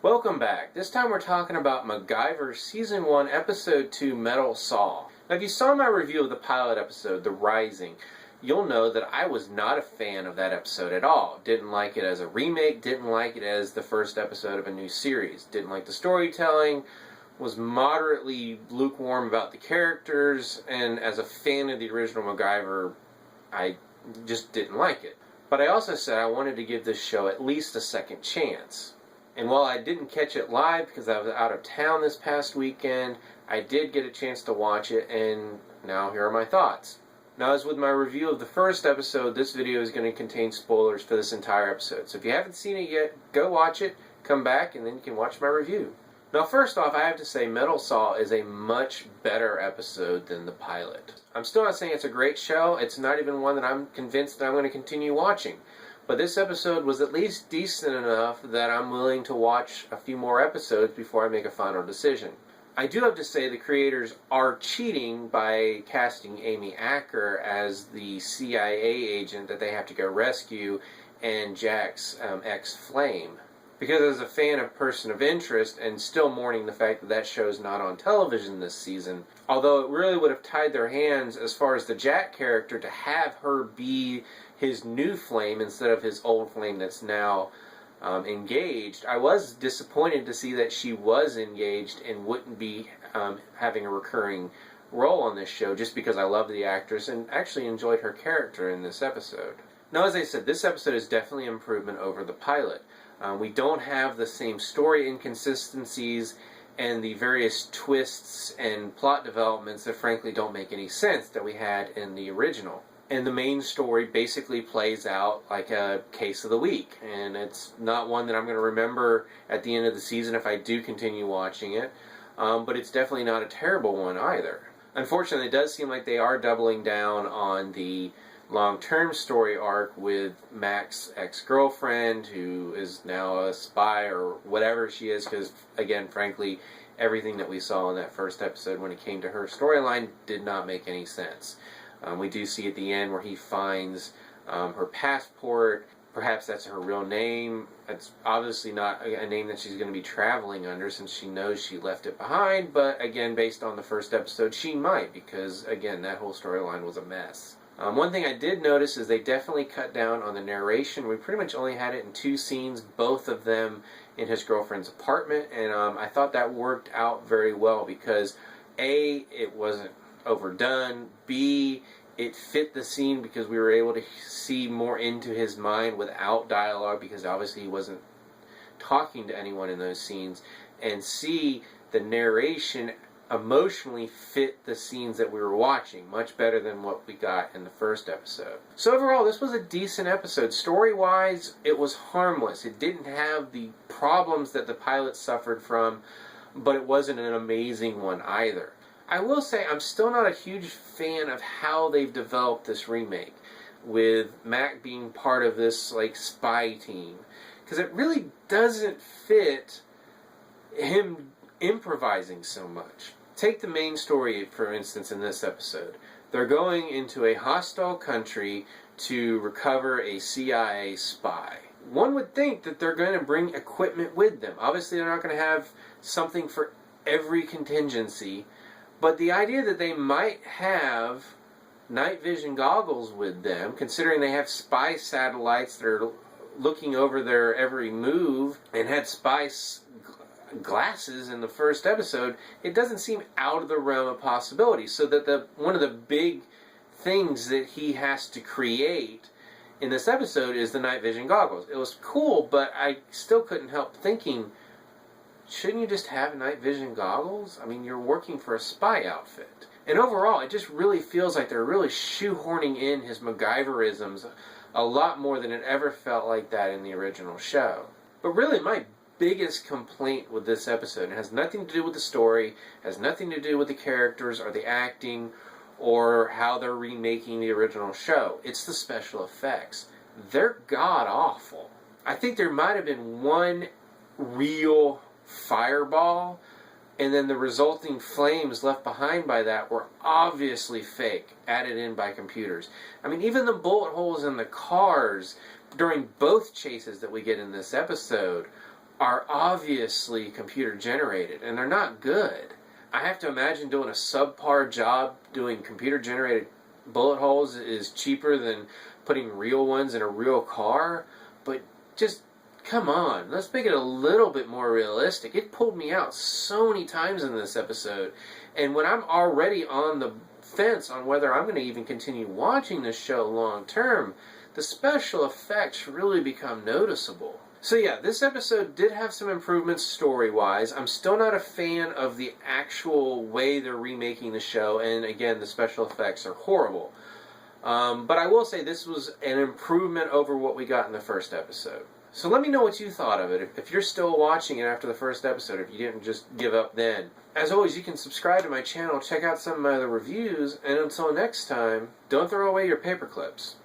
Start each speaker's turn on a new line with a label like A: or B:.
A: Welcome back. This time we're talking about MacGyver Season 1, Episode 2, Metal Saw. Now if you saw my review of the pilot episode, The Rising, you'll know that I was not a fan of that episode at all. Didn't like it as a remake, didn't like it as the first episode of a new series. Didn't like the storytelling, was moderately lukewarm about the characters, and as a fan of the original MacGyver, I just didn't like it. But I also said I wanted to give this show at least a second chance. And while I didn't catch it live because I was out of town this past weekend, I did get a chance to watch it, and now here are my thoughts. Now, as with my review of the first episode, this video is going to contain spoilers for this entire episode. So if you haven't seen it yet, go watch it, come back, and then you can watch my review. Now, first off, I have to say Metal Saw is a much better episode than the pilot. I'm still not saying it's a great show. It's not even one that I'm convinced that I'm going to continue watching. But this episode was at least decent enough that I'm willing to watch a few more episodes before I make a final decision. I do have to say the creators are cheating by casting Amy Acker as the CIA agent that they have to go rescue and Jack's ex-flame. Because as a fan of Person of Interest and still mourning the fact that that show's not on television this season, although it really would have tied their hands as far as the Jack character to have her be his new flame instead of his old flame that's now engaged, I was disappointed to see that she was engaged and wouldn't be having a recurring role on this show just because I love the actress and actually enjoyed her character in this episode. Now, as I said, this episode is definitely an improvement over the pilot. We don't have the same story inconsistencies and the various twists and plot developments that frankly don't make any sense that we had in the original. And the main story basically plays out like a case of the week. And it's not one that I'm going to remember at the end of the season if I do continue watching it. But it's definitely not a terrible one either. Unfortunately, it does seem like they are doubling down on the long-term story arc with Mac's ex-girlfriend, who is now a spy or whatever she is, because, again, frankly, everything that we saw in that first episode when it came to her storyline did not make any sense. We do see at the end where he finds her passport. Perhaps that's her real name. It's obviously not a name that she's going to be traveling under since she knows she left it behind, but again, based on the first episode, she might, because, again, that whole storyline was a mess. One thing I did notice is they definitely cut down on the narration. We pretty much only had it in 2 scenes, both of them in his girlfriend's apartment, and I thought that worked out very well because A, it wasn't overdone, B, it fit the scene because we were able to see more into his mind without dialogue because obviously he wasn't talking to anyone in those scenes, and C, the narration emotionally fit the scenes that we were watching much better than what we got in the first episode. So overall, this was a decent episode. Story-wise, it was harmless. It didn't have the problems that the pilot suffered from, but it wasn't an amazing one either. I will say I'm still not a huge fan of how they've developed this remake, with Mac being part of this like spy team, because it really doesn't fit him improvising so much. Take the main story, for instance, in this episode. They're going into a hostile country to recover a CIA spy. One would think that they're going to bring equipment with them. Obviously, they're not going to have something for every contingency, but the idea that they might have night vision goggles with them, considering they have spy satellites that are looking over their every move and had spy glasses in the first episode, it doesn't seem out of the realm of possibility. So that one of the big things that he has to create in this episode is the night vision goggles. It was cool, but I still couldn't help thinking, shouldn't you just have night vision goggles? I mean, you're working for a spy outfit. And overall, it just really feels like they're really shoehorning in his MacGyverisms a lot more than it ever felt like that in the original show. But really, my biggest complaint with this episode, it has nothing to do with the story, has nothing to do with the characters or the acting or how they're remaking the original show. It's the special effects. They're god-awful. I think there might have been one real fireball, and then the resulting flames left behind by that were obviously fake, added in by computers. I mean, even the bullet holes in the cars during both chases that we get in this episode are obviously computer generated, and they're not good. I have to imagine doing a subpar job doing computer generated bullet holes is cheaper than putting real ones in a real car, but just come on, let's make it a little bit more realistic. It pulled me out so many times in this episode, and when I'm already on the fence on whether I'm going to even continue watching this show long term, the special effects really become noticeable. So yeah, this episode did have some improvements story-wise. I'm still not a fan of the actual way they're remaking the show, and again, the special effects are horrible. But I will say this was an improvement over what we got in the first episode. So let me know what you thought of it, if you're still watching it after the first episode, if you didn't just give up then. As always, you can subscribe to my channel, check out some of my other reviews, and until next time, don't throw away your paper clips.